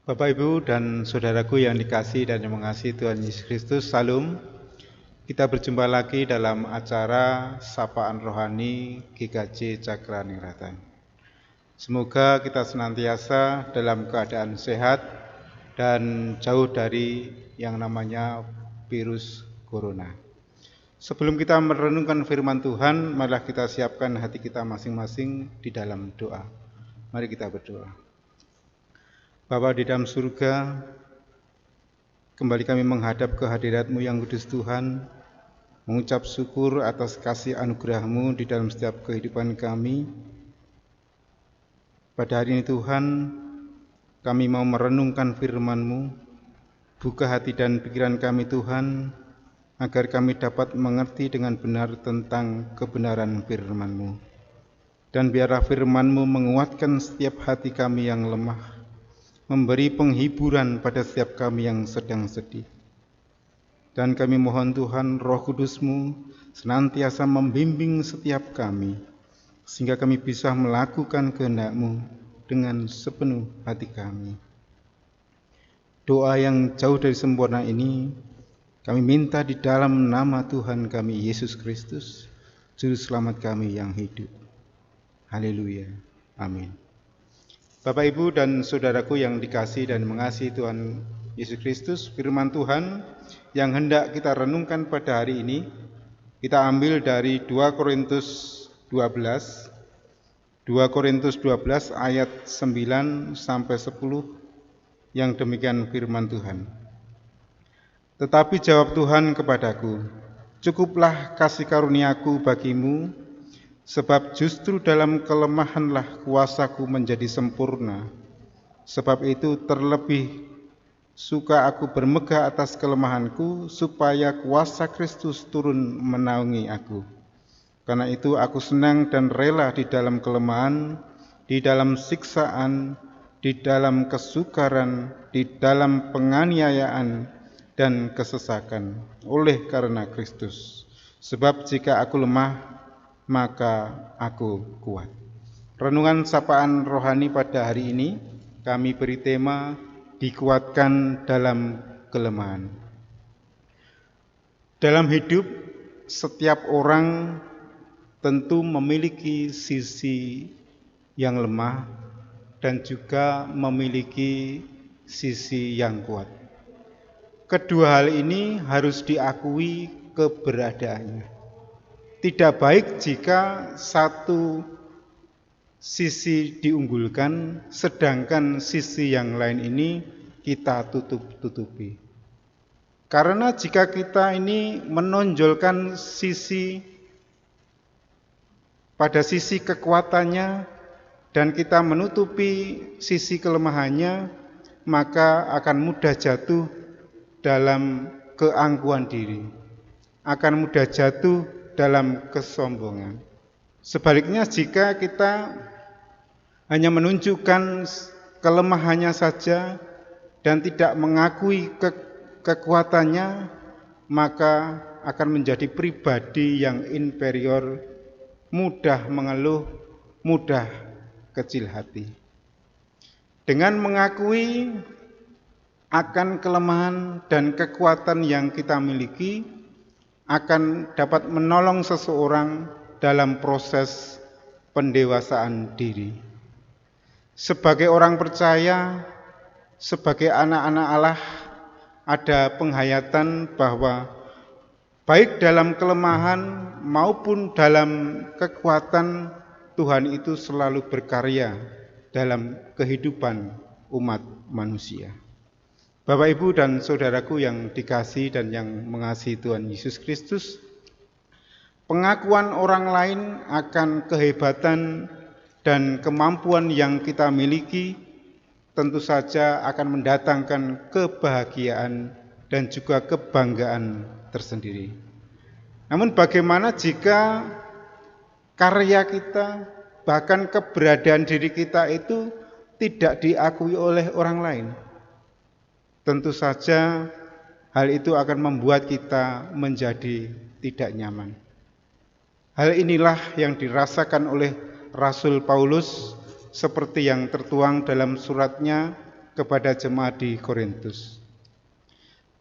Bapak, Ibu, dan saudaraku yang dikasihi dan yang mengasihi Tuhan Yesus Kristus, Salam. Kita berjumpa lagi dalam acara Sapaan Rohani GKJ Cakraningrat. Semoga kita senantiasa dalam keadaan sehat dan jauh dari yang namanya virus corona. Sebelum kita merenungkan firman Tuhan, marilah kita siapkan hati kita masing-masing di dalam doa. Mari kita berdoa. Bapa di dalam surga, kembali kami menghadap kehadirat-Mu yang kudus Tuhan, mengucap syukur atas kasih anugerah-Mu di dalam setiap kehidupan kami. Pada hari ini Tuhan, kami mau merenungkan firman-Mu. Buka hati dan pikiran kami Tuhan, agar kami dapat mengerti dengan benar tentang kebenaran firman-Mu. Dan biarlah firman-Mu menguatkan setiap hati kami yang lemah, memberi penghiburan pada setiap kami yang sedang sedih. Dan kami mohon Tuhan, Roh Kudus-Mu senantiasa membimbing setiap kami, sehingga kami bisa melakukan kehendak-Mu dengan sepenuh hati kami. Doa yang jauh dari sempurna ini kami minta di dalam nama Tuhan kami Yesus Kristus, Juru Selamat kami yang hidup. Haleluya. Amin. Bapak, Ibu, dan saudaraku yang dikasihi dan mengasihi Tuhan Yesus Kristus, firman Tuhan yang hendak kita renungkan pada hari ini, kita ambil dari 2 Korintus 12 ayat 9 sampai 10, yang demikian firman Tuhan. Tetapi jawab Tuhan kepadaku, cukuplah kasih karuniaku bagimu, sebab justru dalam kelemahanlah kuasaku menjadi sempurna. Sebab itu terlebih suka aku bermegah atas kelemahanku, supaya kuasa Kristus turun menaungi aku. Karena itu aku senang dan rela di dalam kelemahan, di dalam siksaan, di dalam kesukaran, di dalam penganiayaan dan kesesakan, oleh karena Kristus. Sebab jika aku lemah, maka aku kuat. Renungan sapaan rohani pada hari ini kami beri tema dikuatkan dalam kelemahan. Dalam hidup setiap orang tentu memiliki sisi yang lemah dan juga memiliki sisi yang kuat. Kedua hal ini harus diakui keberadaannya. Tidak baik jika satu sisi diunggulkan, sedangkan sisi yang lain ini kita tutupi. Karena jika kita ini menonjolkan pada sisi kekuatannya dan kita menutupi sisi kelemahannya, maka akan mudah jatuh dalam keangkuhan diri, akan mudah jatuh dalam kesombongan. Sebaliknya, jika kita hanya menunjukkan kelemahannya saja dan tidak mengakui kekuatannya, maka akan menjadi pribadi yang inferior, mudah mengeluh, mudah kecil hati. Dengan mengakui akan kelemahan dan kekuatan yang kita miliki, akan dapat menolong seseorang dalam proses pendewasaan diri. Sebagai orang percaya, sebagai anak-anak Allah, ada penghayatan bahwa baik dalam kelemahan maupun dalam kekuatan, Tuhan itu selalu berkarya dalam kehidupan umat manusia. Bapak, Ibu, dan saudaraku yang dikasihi dan yang mengasihi Tuhan Yesus Kristus, pengakuan orang lain akan kehebatan dan kemampuan yang kita miliki tentu saja akan mendatangkan kebahagiaan dan juga kebanggaan tersendiri. Namun bagaimana jika karya kita, bahkan keberadaan diri kita itu tidak diakui oleh orang lain? Tentu saja hal itu akan membuat kita menjadi tidak nyaman. Hal inilah yang dirasakan oleh Rasul Paulus seperti yang tertuang dalam suratnya kepada jemaat di Korintus.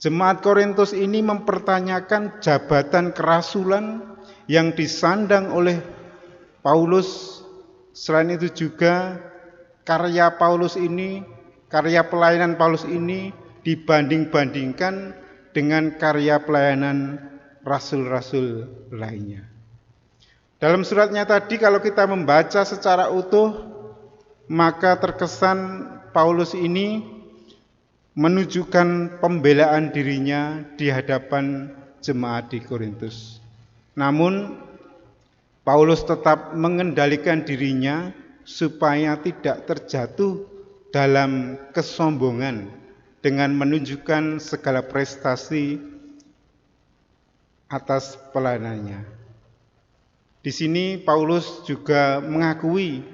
Jemaat Korintus ini mempertanyakan jabatan kerasulan yang disandang oleh Paulus. Selain itu juga karya pelayanan Paulus ini dibanding-bandingkan dengan karya pelayanan rasul-rasul lainnya. Dalam suratnya tadi kalau kita membaca secara utuh, maka terkesan Paulus ini menunjukkan pembelaan dirinya di hadapan jemaat di Korintus. Namun Paulus tetap mengendalikan dirinya supaya tidak terjatuh dalam kesombongan dengan menunjukkan segala prestasi atas pelayanannya. Di sini Paulus juga mengakui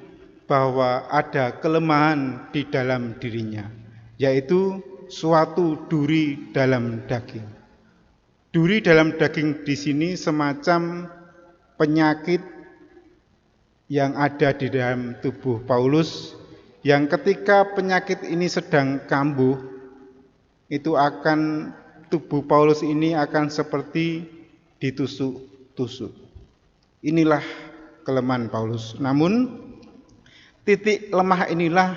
bahwa ada kelemahan di dalam dirinya, yaitu suatu duri dalam daging. Duri dalam daging di sini semacam penyakit yang ada di dalam tubuh Paulus, yang ketika penyakit ini sedang kambuh, itu akan tubuh Paulus ini akan seperti ditusuk-tusuk. Inilah kelemahan Paulus. Namun titik lemah inilah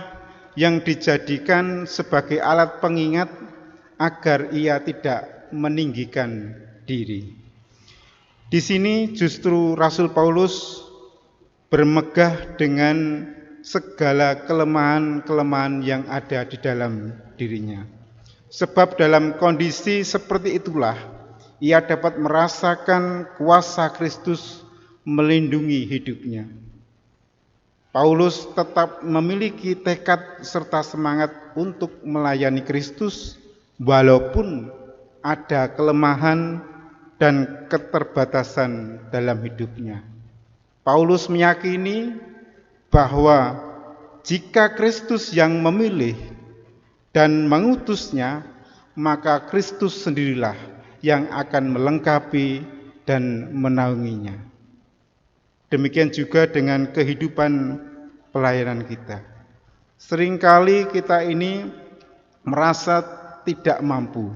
yang dijadikan sebagai alat pengingat agar ia tidak meninggikan diri. Di sini justru Rasul Paulus bermegah dengan segala kelemahan-kelemahan yang ada di dalam dirinya. Sebab dalam kondisi seperti itulah ia dapat merasakan kuasa Kristus melindungi hidupnya. Paulus tetap memiliki tekad serta semangat untuk melayani Kristus walaupun ada kelemahan dan keterbatasan dalam hidupnya. Paulus meyakini bahwa jika Kristus yang memilih dan mengutusnya, maka Kristus sendirilah yang akan melengkapi dan menaunginya. Demikian juga dengan kehidupan pelayanan kita. Seringkali kita ini merasa tidak mampu.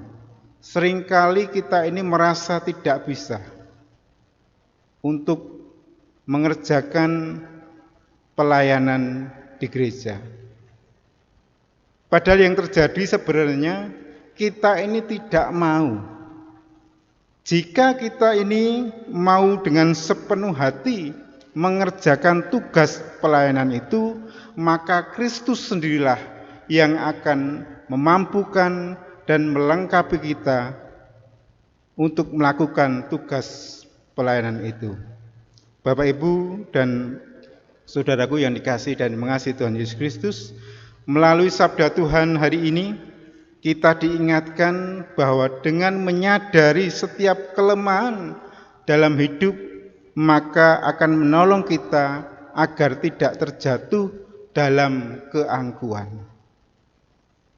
Seringkali kita ini merasa tidak bisa untuk mengerjakan pelayanan di gereja. Padahal yang terjadi sebenarnya kita ini tidak mau. Jika kita ini mau dengan sepenuh hati mengerjakan tugas pelayanan itu, maka Kristus sendirilah yang akan memampukan dan melengkapi kita untuk melakukan tugas pelayanan itu. Bapak, Ibu, dan saudaraku yang dikasihi dan mengasihi Tuhan Yesus Kristus, melalui sabda Tuhan hari ini, kita diingatkan bahwa dengan menyadari setiap kelemahan dalam hidup, maka akan menolong kita agar tidak terjatuh dalam keangkuhan.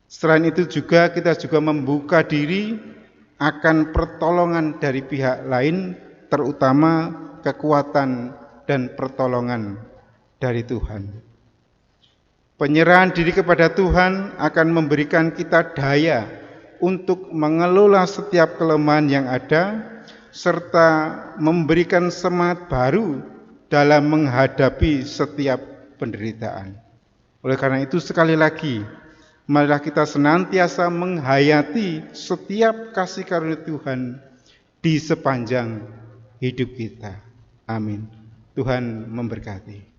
Selain itu juga kita juga membuka diri akan pertolongan dari pihak lain, terutama kekuatan dan pertolongan dari Tuhan. Penyerahan diri kepada Tuhan akan memberikan kita daya untuk mengelola setiap kelemahan yang ada, serta memberikan semangat baru dalam menghadapi setiap penderitaan. Oleh karena itu sekali lagi, marilah kita senantiasa menghayati setiap kasih karunia Tuhan di sepanjang hidup kita. Amin. Tuhan memberkati.